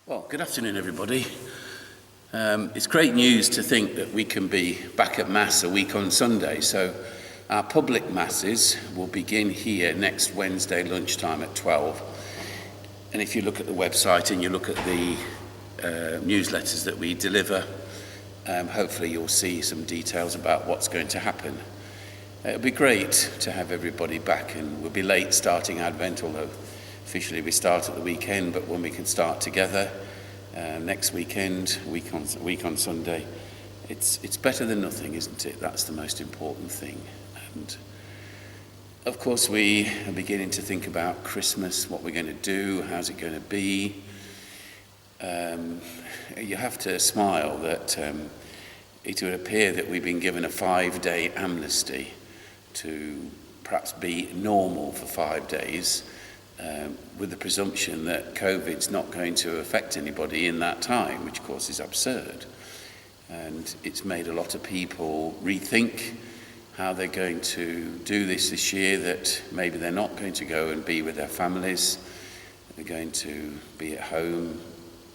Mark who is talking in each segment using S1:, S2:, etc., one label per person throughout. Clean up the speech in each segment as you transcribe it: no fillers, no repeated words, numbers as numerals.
S1: Well, good afternoon, everybody. It's great news to think that we can be back at Mass a week on Sunday. So our public Masses will begin here next Wednesday lunchtime at 12. And if you look at the website and you look at the newsletters that we deliver, hopefully you'll see some details about what's going to happen. It'll be great to have everybody back, and we'll be late starting Advent, although officially we start at the weekend, but when we can start together next weekend, week on Sunday, it's better than nothing, isn't it? That's the most important thing. And of course we are beginning to think about Christmas, what we're going to do, how's it going to be. You have to smile that it would appear that we've been given a 5-day amnesty to perhaps be normal for 5 days, with the presumption that COVID's not going to affect anybody in that time, which of course is absurd. And it's made a lot of people rethink how they're going to do this year, that maybe they're not going to go and be with their families, they're going to be at home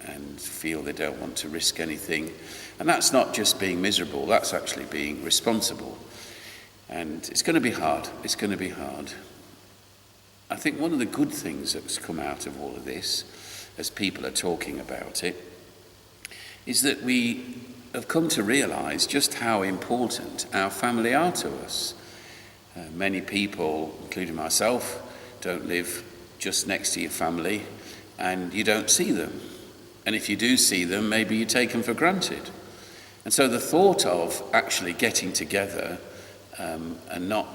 S1: and feel they don't want to risk anything. And that's not just being miserable, that's actually being responsible. And it's going to be hard, it's going to be hard. I think one of the good things that's come out of all of this, as people are talking about it, is that we have come to realise just how important our family are to us. Many people, including myself, don't live just next to your family, and you don't see them. And if you do see them, maybe you take them for granted. And so the thought of actually getting together and not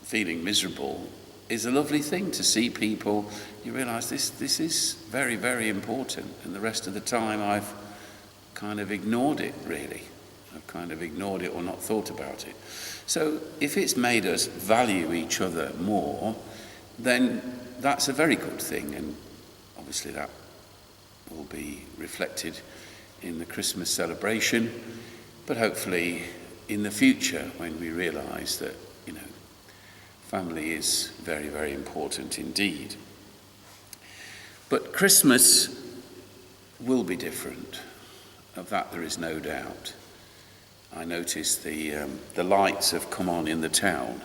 S1: feeling miserable is a lovely thing. To see people, you realise this is very, very important, and the rest of the time I've kind of ignored it, really. I've kind of ignored it or not thought about it. So if it's made us value each other more, then that's a very good thing, and obviously that will be reflected in the Christmas celebration, but hopefully in the future when we realise that, family is very, very important indeed. But Christmas will be different. Of that there is no doubt. I noticed the lights have come on in the town.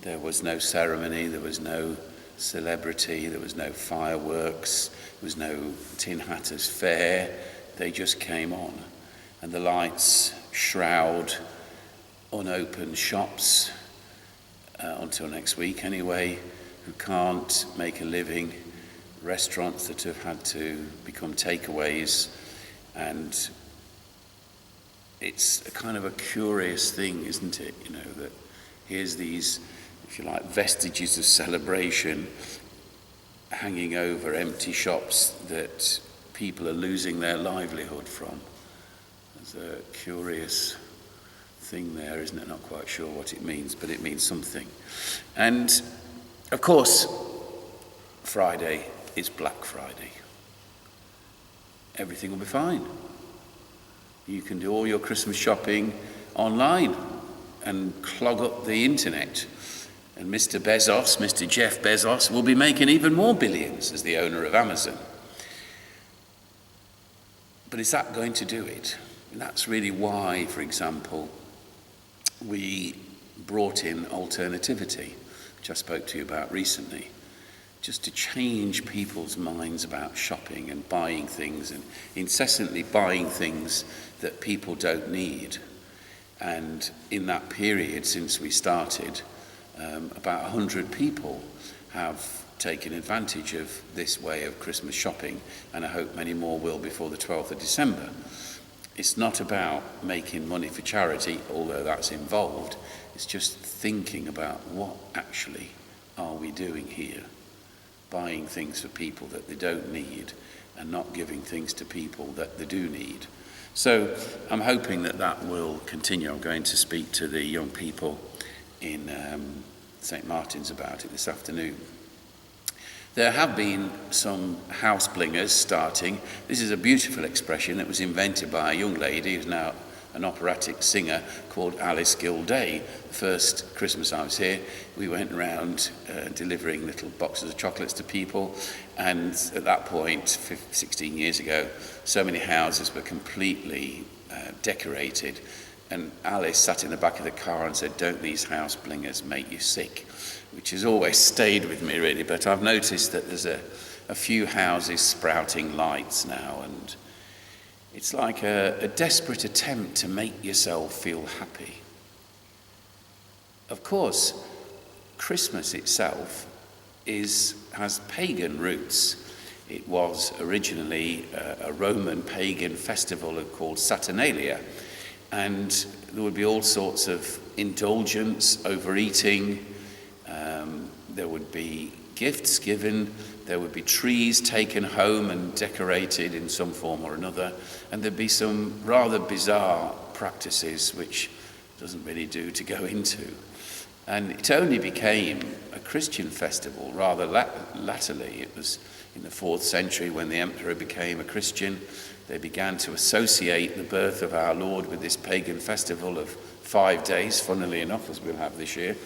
S1: There was no ceremony, there was no celebrity, there was no fireworks, there was no Tin Hatters Fair. They just came on. And the lights shroud unopened shops, until next week anyway, who can't make a living, restaurants that have had to become takeaways, and it's a kind of a curious thing, isn't it? That here's these, if you like, vestiges of celebration hanging over empty shops that people are losing their livelihood from. There's a curious thing there, isn't it? Not quite sure what it means, but it means something. And of course, Friday is Black Friday. Everything will be fine. You can do all your Christmas shopping online and clog up the internet. And Mr. Jeff Bezos, will be making even more billions as the owner of Amazon. But is that going to do it? And that's really why, for example, we brought in Alternativity, which I spoke to you about recently, just to change people's minds about shopping and buying things, and incessantly buying things that people don't need. And in that period since we started, about 100 people have taken advantage of this way of Christmas shopping, and I hope many more will before the 12th of December. It's not about making money for charity, although that's involved. It's just thinking about what actually are we doing here? Buying things for people that they don't need and not giving things to people that they do need. So I'm hoping that will continue. I'm going to speak to the young people in St. Martin's about it this afternoon. There have been some house blingers starting. This is a beautiful expression that was invented by a young lady who's now an operatic singer called Alice Gilday. The first Christmas I was here, we went around delivering little boxes of chocolates to people, and at that point, 16 years ago, so many houses were completely decorated, and Alice sat in the back of the car and said, "Don't these house blingers make you sick?" Which has always stayed with me, really. But I've noticed that there's a few houses sprouting lights now, and it's like a desperate attempt to make yourself feel happy. Of course, Christmas itself has pagan roots. It was originally a Roman pagan festival called Saturnalia, and there would be all sorts of indulgence, overeating. There would be gifts given, there would be trees taken home and decorated in some form or another, and there'd be some rather bizarre practices which doesn't really do to go into. And it only became a Christian festival rather latterly. It was in the 4th century when the emperor became a Christian. They began to associate the birth of our Lord with this pagan festival of 5 days, funnily enough, as we'll have this year.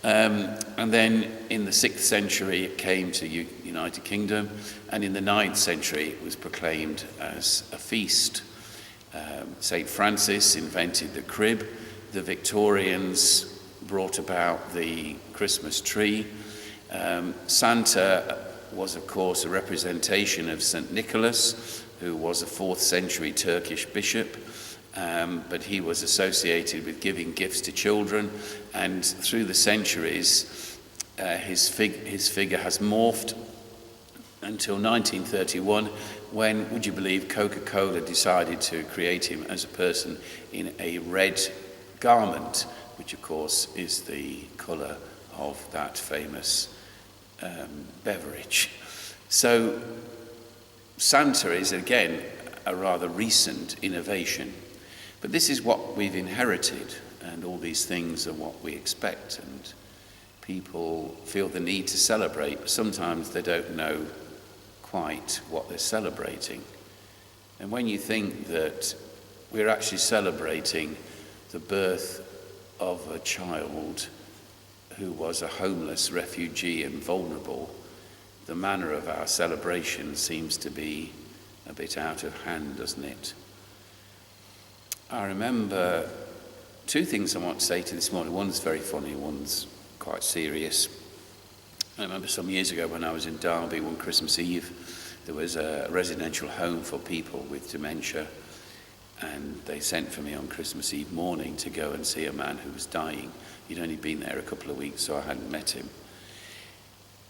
S1: And then in the 6th century it came to United Kingdom, and in the 9th century it was proclaimed as a feast. St. Francis invented the crib. The Victorians brought about the Christmas tree. Santa was, of course, a representation of St. Nicholas, who was a 4th century Turkish bishop. But he was associated with giving gifts to children, and through the centuries his figure has morphed until 1931, when, would you believe, Coca-Cola decided to create him as a person in a red garment, which of course is the colour of that famous beverage. So Santa is again a rather recent innovation. But this is what we've inherited, and all these things are what we expect, and people feel the need to celebrate, but sometimes they don't know quite what they're celebrating. And when you think that we're actually celebrating the birth of a child who was a homeless refugee and vulnerable, the manner of our celebration seems to be a bit out of hand, doesn't it? I remember 2 things I want to say to this morning. One's very funny, one's quite serious. I remember some years ago when I was in Derby one Christmas Eve, there was a residential home for people with dementia, and they sent for me on Christmas Eve morning to go and see a man who was dying. He'd only been there a couple of weeks, so I hadn't met him.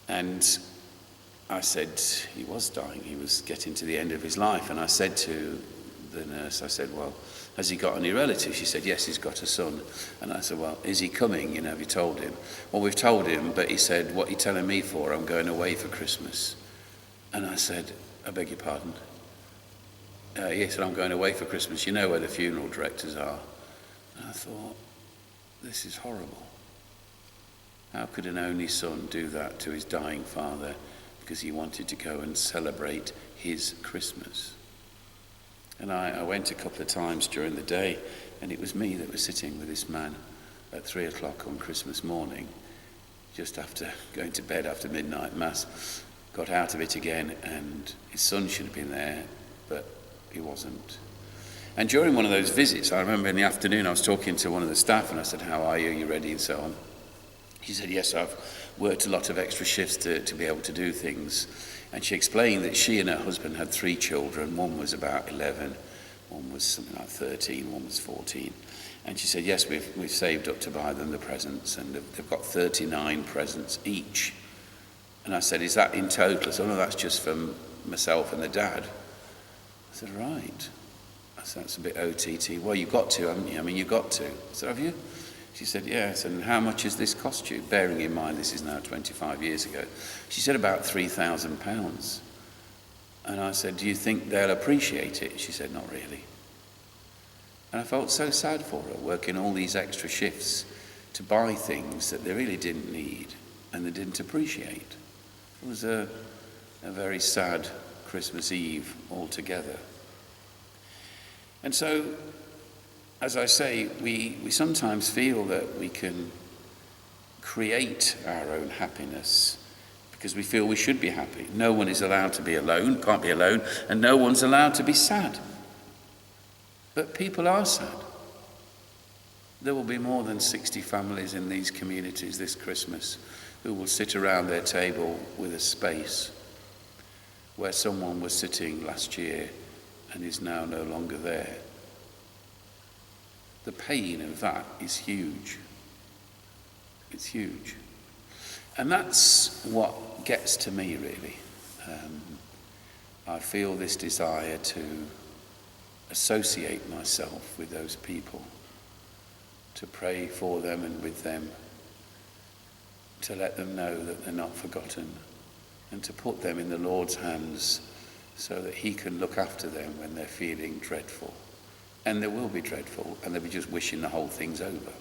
S1: And I said he was dying, he was getting to the end of his life, and I said to the nurse, I said, "Well, has he got any relatives?" She said, "Yes, he's got a son." And I said, "Well, is he coming? Have you told him?" "Well, we've told him," but he said, "What are you telling me for? I'm going away for Christmas." And I said, "I beg your pardon?" He said, "I'm going away for Christmas. You know where the funeral directors are." And I thought, this is horrible. How could an only son do that to his dying father because he wanted to go and celebrate his Christmas? And I went a couple of times during the day, and it was me that was sitting with this man at 3 o'clock on Christmas morning, just after going to bed after midnight mass. Got out of it again, and his son should have been there, but he wasn't. And during one of those visits, I remember in the afternoon I was talking to one of the staff, and I said, "How are you? Are you ready?" and so on. She said, "Yes, I've worked a lot of extra shifts to be able to do things." And she explained that she and her husband had 3 children. One was about 11, one was something like 13, one was 14. And she said, "Yes, we've saved up to buy them the presents, and they've got 39 presents each." And I said, "Is that in total?" "Oh, no, that's just from myself and the dad." I said, "Right." I said, "That's a bit OTT." "Well, you've got to, haven't you? I mean, you've got to." I said, "Have you?" She said, "Yes." "And how much has this cost you?" Bearing in mind this is now 25 years ago. She said, "About £3,000. And I said, "Do you think they'll appreciate it?" She said, "Not really." And I felt so sad for her, working all these extra shifts to buy things that they really didn't need and they didn't appreciate. It was a very sad Christmas Eve altogether. And so as I say, we sometimes feel that we can create our own happiness because we feel we should be happy. No one is allowed to be alone, can't be alone, and no one's allowed to be sad. But people are sad. There will be more than 60 families in these communities this Christmas who will sit around their table with a space where someone was sitting last year and is now no longer there. The pain of that is huge. It's huge. And that's what gets to me, really. I feel this desire to associate myself with those people, to pray for them and with them, to let them know that they're not forgotten, and to put them in the Lord's hands so that he can look after them when they're feeling dreadful. And they will be dreadful, and they'll be just wishing the whole thing's over.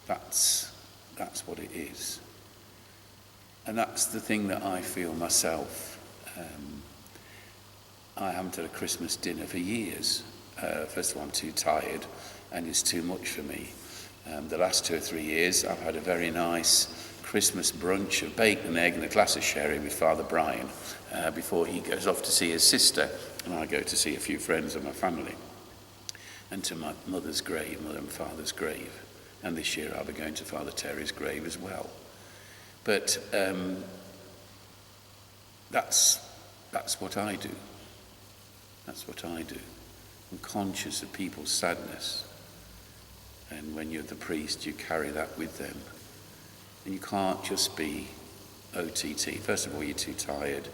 S1: That's what it is. And that's the thing that I feel myself. I haven't had a Christmas dinner for years. First of all, I'm too tired, and it's too much for me. The last 2 or 3 years, I've had a very nice Christmas brunch of bacon and egg and a glass of sherry with Father Brian before he goes off to see his sister, and I go to see a few friends of my family, and to my mother and father's grave. And this year I'll be going to Father Terry's grave as well. But that's what I do. That's what I do. I'm conscious of people's sadness. And when you're the priest, you carry that with them. And you can't just be OTT. First of all, you're too tired.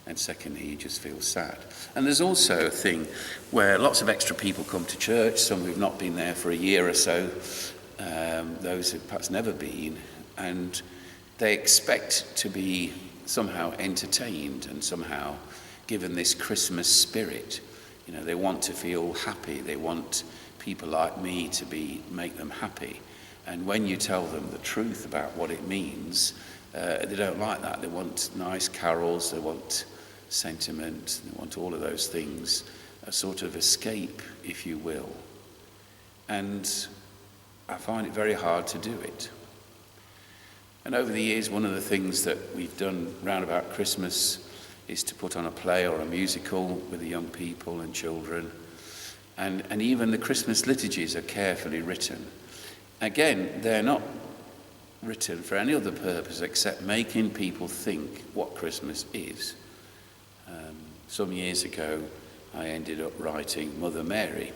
S1: And secondly, you just feel sad. And there's also a thing where lots of extra people come to church, some who've not been there for a year or so, those who've perhaps never been, and they expect to be somehow entertained and somehow given this Christmas spirit. You know, they want to feel happy. They want people like me to make them happy. And when you tell them the truth about what it means, they don't like that. They want nice carols, they want sentiment, they want all of those things, a sort of escape, if you will. And I find it very hard to do it. And over the years, one of the things that we've done round about Christmas is to put on a play or a musical with the young people and children. And even the Christmas liturgies are carefully written. Again, they're not written for any other purpose except making people think what Christmas is. Some years ago, I ended up writing Mother Mary.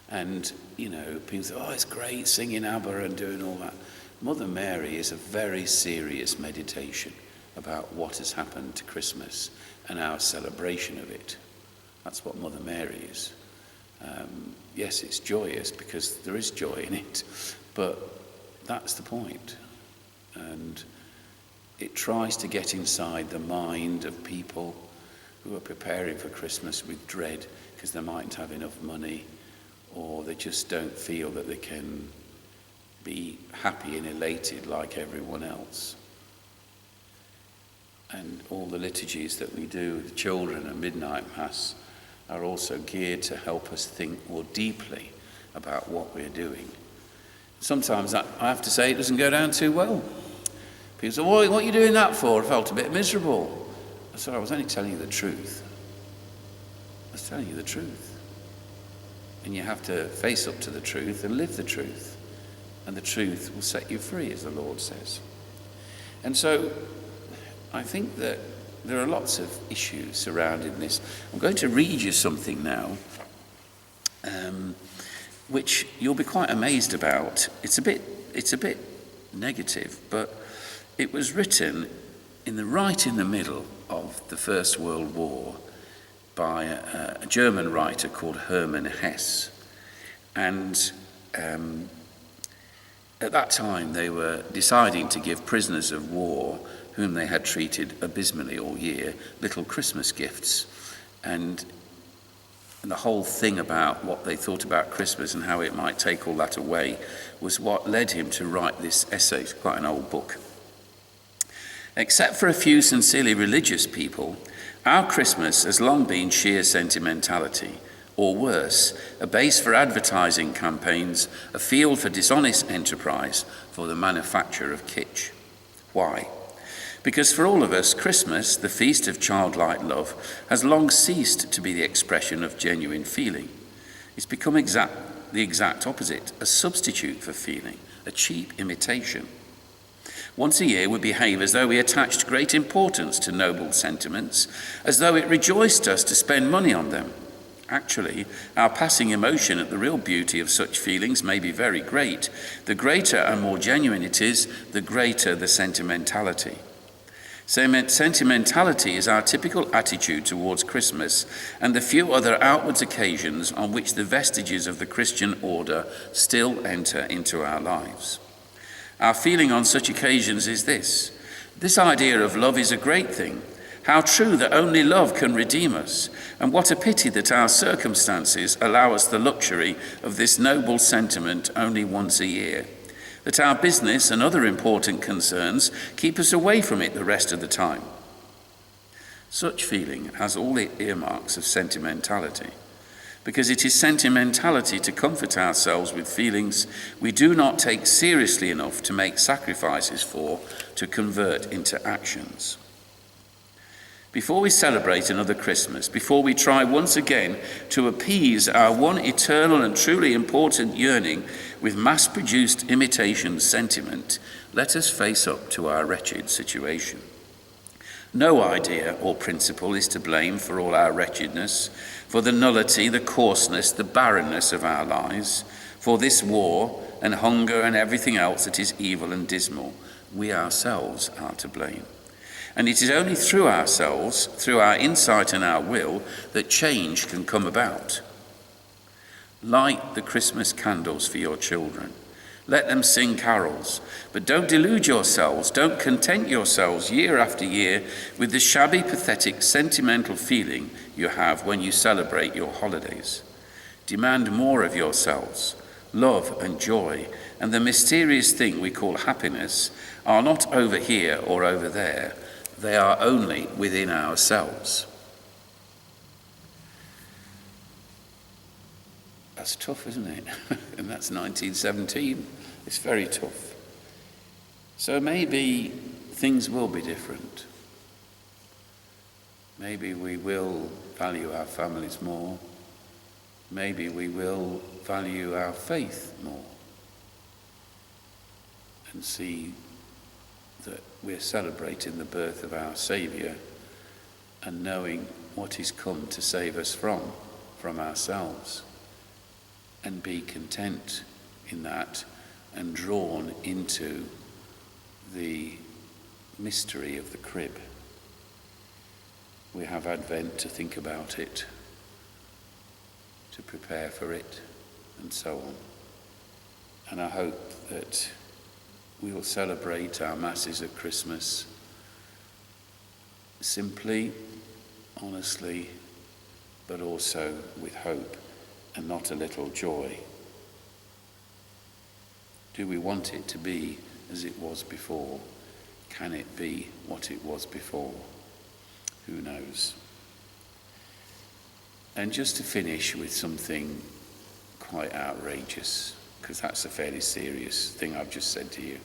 S1: And, you know, people say, oh, it's great singing ABBA and doing all that. Mother Mary is a very serious meditation about what has happened to Christmas and our celebration of it. That's what Mother Mary is. Yes, it's joyous because there is joy in it, but that's the point. And it tries to get inside the mind of people who are preparing for Christmas with dread because they mightn't have enough money, or they just don't feel that they can be happy and elated like everyone else. And all the liturgies that we do with children and midnight mass are also geared to help us think more deeply about what we're doing. Sometimes I have to say it doesn't go down too well. People say, well, what are you doing that for? I felt a bit miserable. I said, I was only telling you the truth. I was telling you the truth. And you have to face up to the truth and live the truth. And the truth will set you free, as the Lord says. And so I think that there are lots of issues surrounding this. I'm going to read you something now, which you'll be quite amazed about. It's a bit negative, but it was written right in the middle of the First World War by a German writer called Hermann Hesse. And at that time, they were deciding to give prisoners of war, whom they had treated abysmally all year, little Christmas gifts. And the whole thing about what they thought about Christmas and how it might take all that away was what led him to write this essay. It's quite an old book. Except for a few sincerely religious people, our Christmas has long been sheer sentimentality, or worse, a base for advertising campaigns, a field for dishonest enterprise, for the manufacture of kitsch. Why? Because for all of us, Christmas, the feast of childlike love, has long ceased to be the expression of genuine feeling. It's become the exact opposite, a substitute for feeling, a cheap imitation. Once a year we behave as though we attached great importance to noble sentiments, as though it rejoiced us to spend money on them. Actually, our passing emotion at the real beauty of such feelings may be very great. The greater and more genuine it is, the greater the sentimentality. Sentimentality is our typical attitude towards Christmas and the few other outward occasions on which the vestiges of the Christian order still enter into our lives. Our feeling on such occasions is this: this idea of love is a great thing. How true that only love can redeem us, and what a pity that our circumstances allow us the luxury of this noble sentiment only once a year, that our business and other important concerns keep us away from it the rest of the time. Such feeling has all the earmarks of sentimentality, because it is sentimentality to comfort ourselves with feelings we do not take seriously enough to make sacrifices for, to convert into actions. Before we celebrate another Christmas, before we try once again to appease our one eternal and truly important yearning with mass-produced imitation sentiment, let us face up to our wretched situation. No idea or principle is to blame for all our wretchedness, for the nullity, the coarseness, the barrenness of our lives, for this war and hunger and everything else that is evil and dismal. We ourselves are to blame. And it is only through ourselves, through our insight and our will, that change can come about. Light the Christmas candles for your children. Let them sing carols, but don't delude yourselves, don't content yourselves year after year with the shabby, pathetic, sentimental feeling you have when you celebrate your holidays. Demand more of yourselves. Love and joy and the mysterious thing we call happiness are not over here or over there. They are only within ourselves. That's tough, isn't it? And that's 1917. It's very tough. So maybe things will be different. Maybe we will value our families more. Maybe we will value our faith more. And see that we're celebrating the birth of our Saviour and knowing what He's come to save us from ourselves, and be content in that and drawn into the mystery of the crib. We have Advent to think about it, to prepare for it, and so on. And I hope that we will celebrate our masses at Christmas simply, honestly, but also with hope and not a little joy. Do we want it to be as it was before? Can it be what it was before? Who knows? And just to finish with something quite outrageous, because that's a fairly serious thing I've just said to you.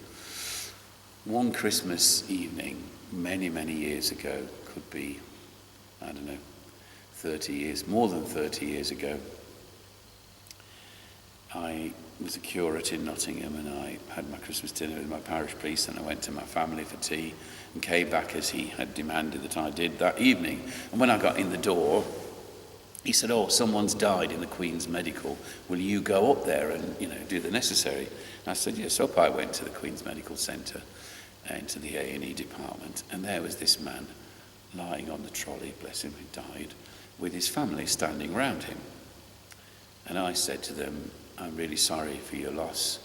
S1: One Christmas evening, many, many years ago, could be, 30 years, more than 30 years ago, I was a curate in Nottingham, and I had my Christmas dinner with my parish priest, and I went to my family for tea and came back as he had demanded that I did that evening. And when I got in the door, he said, "Oh, someone's died in the Queen's Medical. Will you go up there and, do the necessary?" And I said, "Yes." Up I went to the Queen's Medical Centre and to the A&E department, and there was this man lying on the trolley, bless him, who died, with his family standing round him. And I said to them, "I'm really sorry for your loss.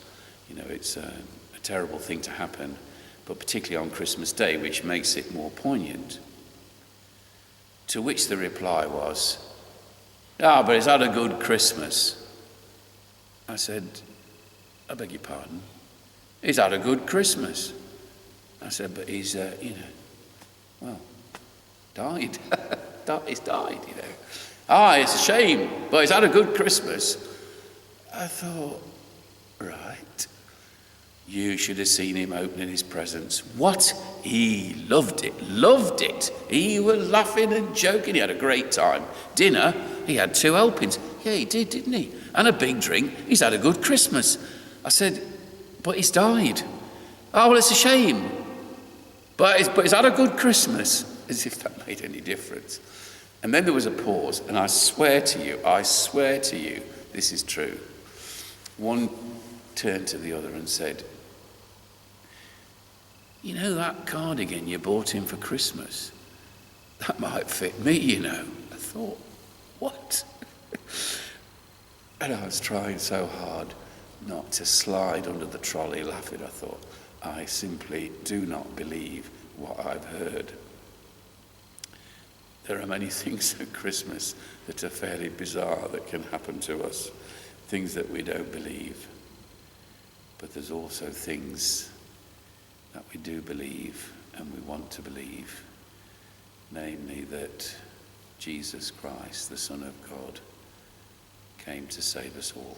S1: It's a terrible thing to happen, but particularly on Christmas Day, which makes it more poignant." To which the reply was, "Ah, but he's had a good Christmas." I said, "I beg your pardon?" "He's had a good Christmas." I said, "But he's, died." He's died, Ah, it's a shame, but he's had a good Christmas. I thought, right, you should have seen him opening his presents. What? He loved it, loved it. He was laughing and joking. He had a great time. Dinner, he had 2 helpings. Yeah, he did, didn't he? And a big drink. He's had a good Christmas. I said, but he's died. Oh, well, it's a shame. But he's had a good Christmas. As if that made any difference. And then there was a pause, and I swear to you, this is true. One turned to the other and said, you know that cardigan you bought him for Christmas? That might fit me, you know. I thought, what? And I was trying so hard not to slide under the trolley laughing. I thought, I simply do not believe what I've heard. There are many things at Christmas that are fairly bizarre that can happen to us, things that we don't believe. But there's also things that we do believe and we want to believe, namely that Jesus Christ, the Son of God, came to save us all.